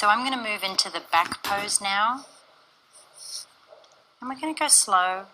So I'm going to move into the back pose now. And we're going to go slow.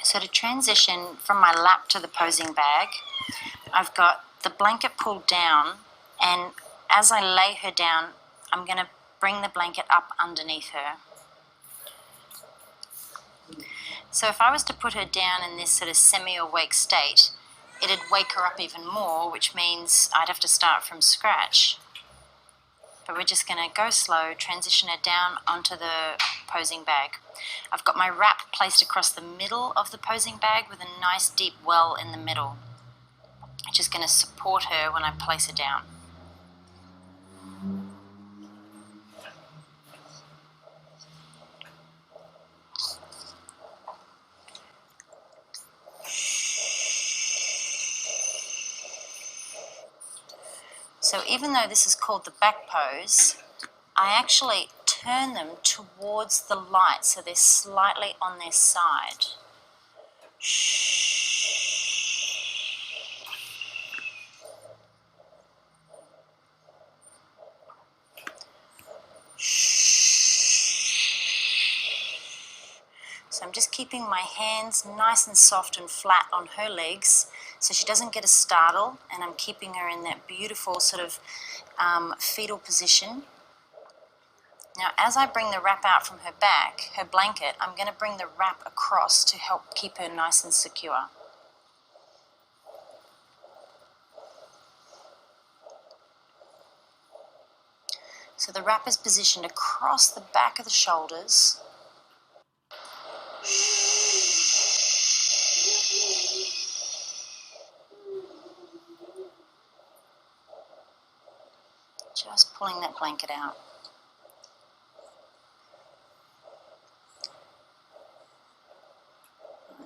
So to transition from my lap to the posing bag, I've got the blanket pulled down, and as I lay her down, I'm going to bring the blanket up underneath her. So if I was to put her down in this sort of semi-awake state, it'd wake her up even more, which means I'd have to start from scratch. But we're just going to go slow, transition her down onto the posing bag. I've got my wrap placed across the middle of the posing bag with a nice deep well in the middle, which is going to support her when I place her down. So even though this is called the back pose, I actually turn them towards the light so they're slightly on their side. So I'm just keeping my hands nice and soft and flat on her legs so she doesn't get a startle, and I'm keeping her in that beautiful sort of fetal position. Now as I bring the wrap out from her back, her blanket, I'm going to bring the wrap across to help keep her nice and secure. So the wrap is positioned across the back of the shoulders. Just pulling that blanket out.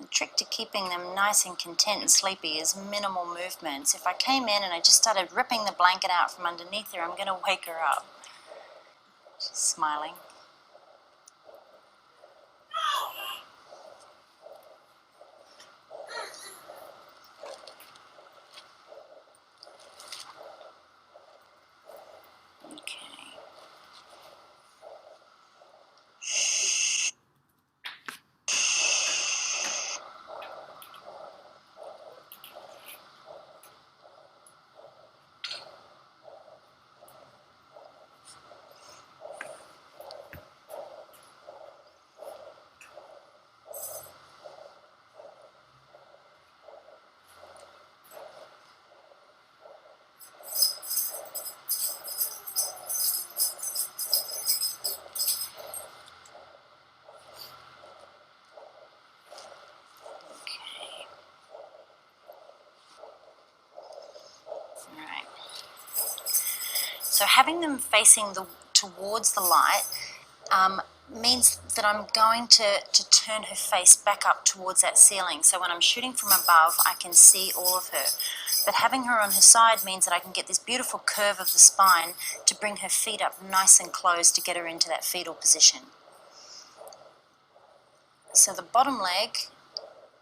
The trick to keeping them nice and content and sleepy is minimal movements. If I came in and I just started ripping the blanket out from underneath her, I'm going to wake her up. She's smiling. Alright. So having them facing towards the light means that I'm going to turn her face back up towards that ceiling. So when I'm shooting from above, I can see all of her. But having her on her side means that I can get this beautiful curve of the spine to bring her feet up nice and close to get her into that fetal position. So the bottom leg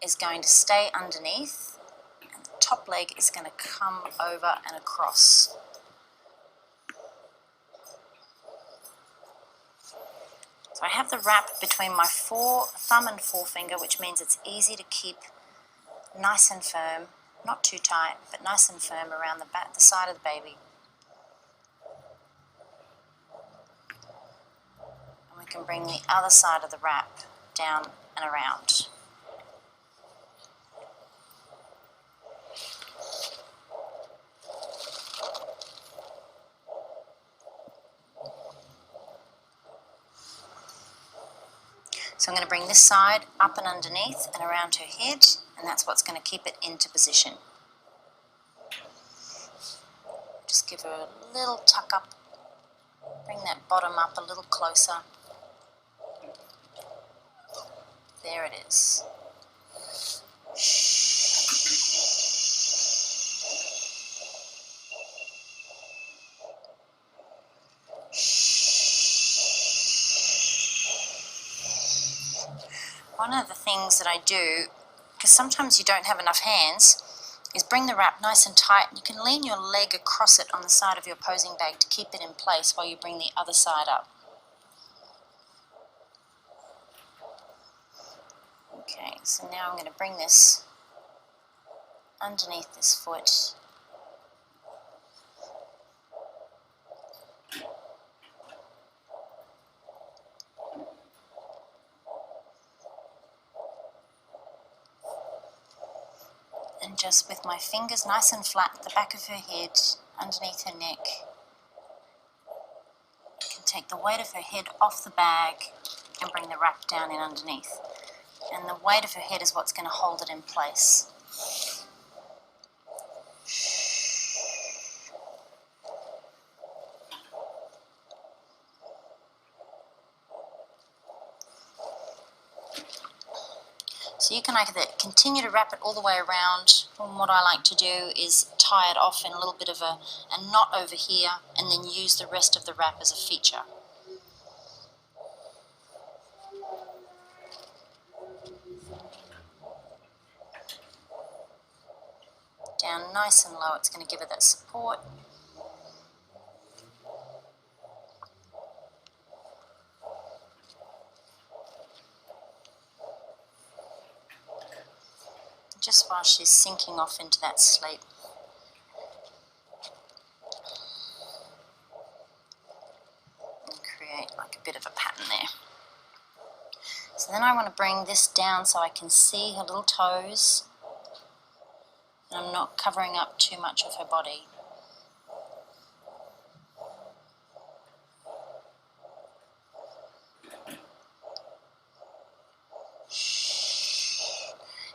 is going to stay underneath, and the top leg is going to come over and across. So I have the wrap between my thumb and forefinger, which means it's easy to keep nice and firm, not too tight, but nice and firm around the side of the baby. And we can bring the other side of the wrap down and around. So I'm going to bring this side up and underneath and around her head, and that's what's going to keep it into position. Just give her a little tuck up, bring that bottom up a little closer. There it is. One of the things that I do, because sometimes you don't have enough hands, is bring the wrap nice and tight. You can lean your leg across it on the side of your posing bag to keep it in place while you bring the other side up. Okay, so now I'm going to bring this underneath this foot. And just with my fingers nice and flat at the back of her head, underneath her neck, I can take the weight of her head off the bag and bring the wrap down in underneath. And the weight of her head is what's going to hold it in place. So you can either continue to wrap it all the way around, and what I like to do is tie it off in a little bit of a knot over here and then use the rest of the wrap as a feature. Down nice and low, it's going to give it that support. Just while she's sinking off into that sleep. And create like a bit of a pattern there. So then I want to bring this down so I can see her little toes. And I'm not covering up too much of her body.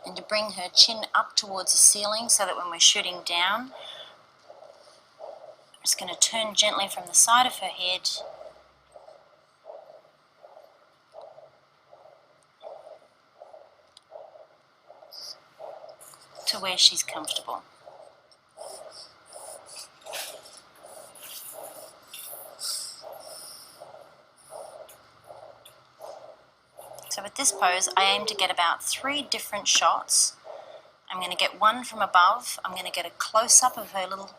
And to bring her chin up towards the ceiling so that when we're shooting down, I'm just going to turn gently from the side of her head to where she's comfortable. So with this pose, I aim to get about 3 different shots. I'm going to get one from above. I'm going to get a close-up of her little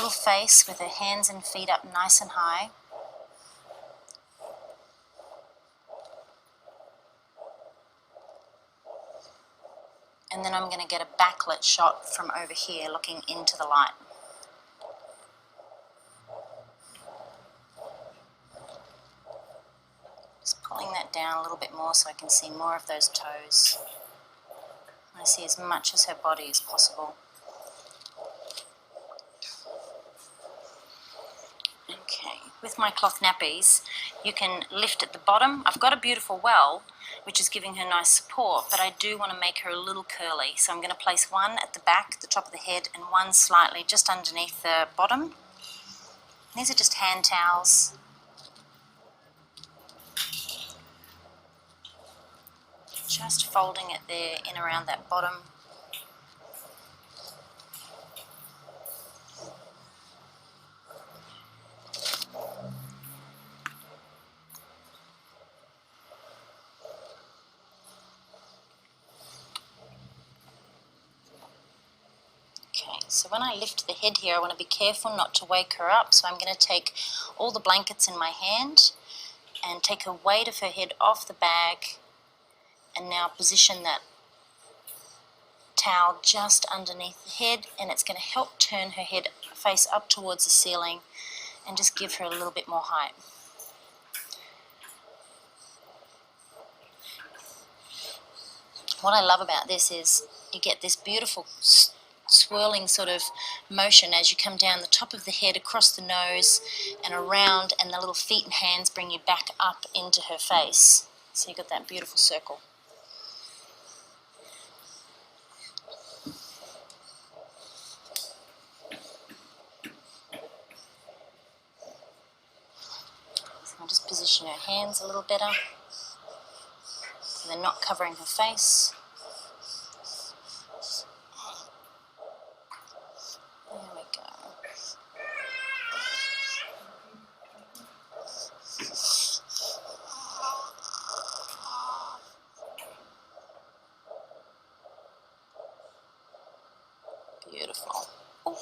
face with her hands and feet up nice and high. And then I'm going to get a backlit shot from over here looking into the light. Just pulling that down a little bit more so I can see more of those toes. I see as much as her body as possible. Okay, with my cloth nappies, you can lift at the bottom. I've got a beautiful well, which is giving her nice support, but I do want to make her a little curly. So I'm going to place one at the back, the top of the head, and one slightly just underneath the bottom. These are just hand towels. Just folding it there in around that bottom. Okay, so when I lift the head here, I want to be careful not to wake her up. So I'm going to take all the blankets in my hand and take her weight of her head off the bag, and now position that towel just underneath the head, and it's going to help turn her head face up towards the ceiling and just give her a little bit more height. What I love about this is you get this beautiful swirling sort of motion as you come down the top of the head, across the nose and around, and the little feet and hands bring you back up into her face. So you got that beautiful circle. So I'll just position her hands a little better so they're not covering her face. There we go. Beautiful. Ooh.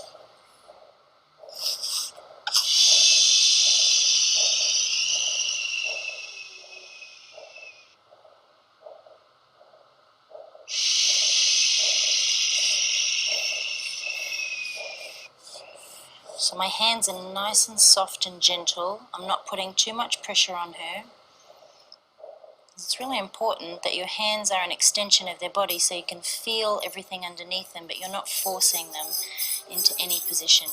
So my hands are nice and soft and gentle. I'm not putting too much pressure on her. It's really important that your hands are an extension of their body so you can feel everything underneath them, but you're not forcing them into any position.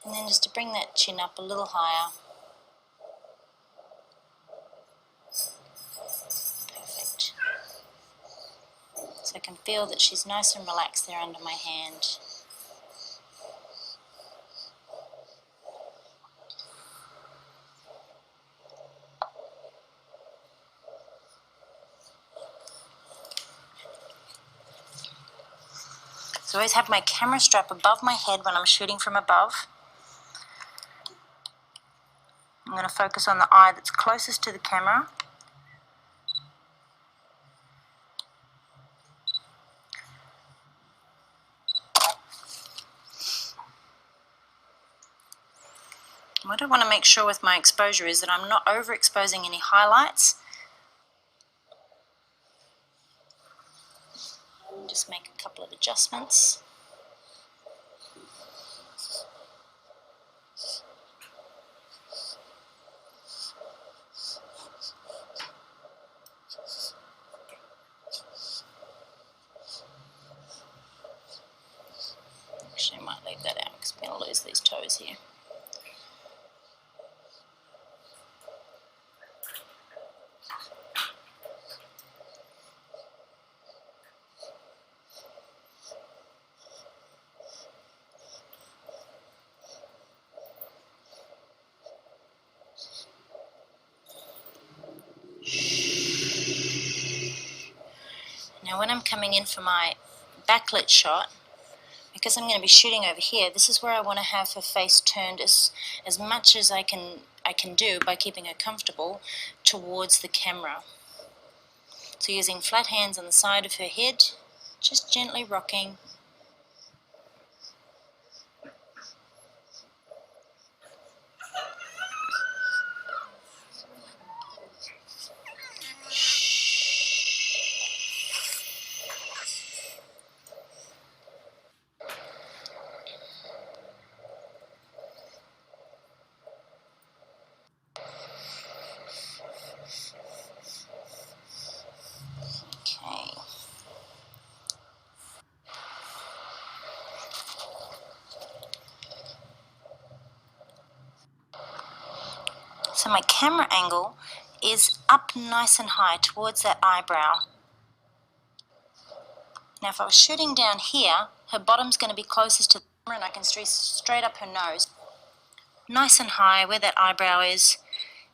And then just to bring that chin up a little higher. Perfect. So I can feel that she's nice and relaxed there under my hand. So I always have my camera strap above my head when I'm shooting from above. I'm going to focus on the eye that's closest to the camera. What I want to make sure with my exposure is that I'm not overexposing any highlights. Just make a couple of adjustments. Actually, I might leave that out because I'm going to lose these toes here. Now when I'm coming in for my backlit shot, because I'm going to be shooting over here, this is where I want to have her face turned as much as I can do by keeping her comfortable towards the camera. So using flat hands on the side of her head, just gently rocking. Okay. So my camera angle is up nice and high towards that eyebrow. Now if I was shooting down here, her bottom's going to be closest to the camera and I can straight up her nose. Nice and high where that eyebrow is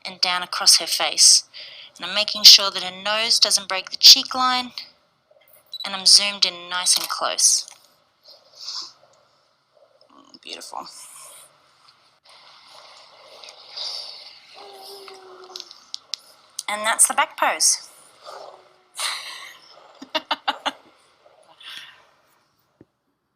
and down across her face. And I'm making sure that her nose doesn't break the cheek line and I'm zoomed in nice and close. Beautiful. And that's the back pose.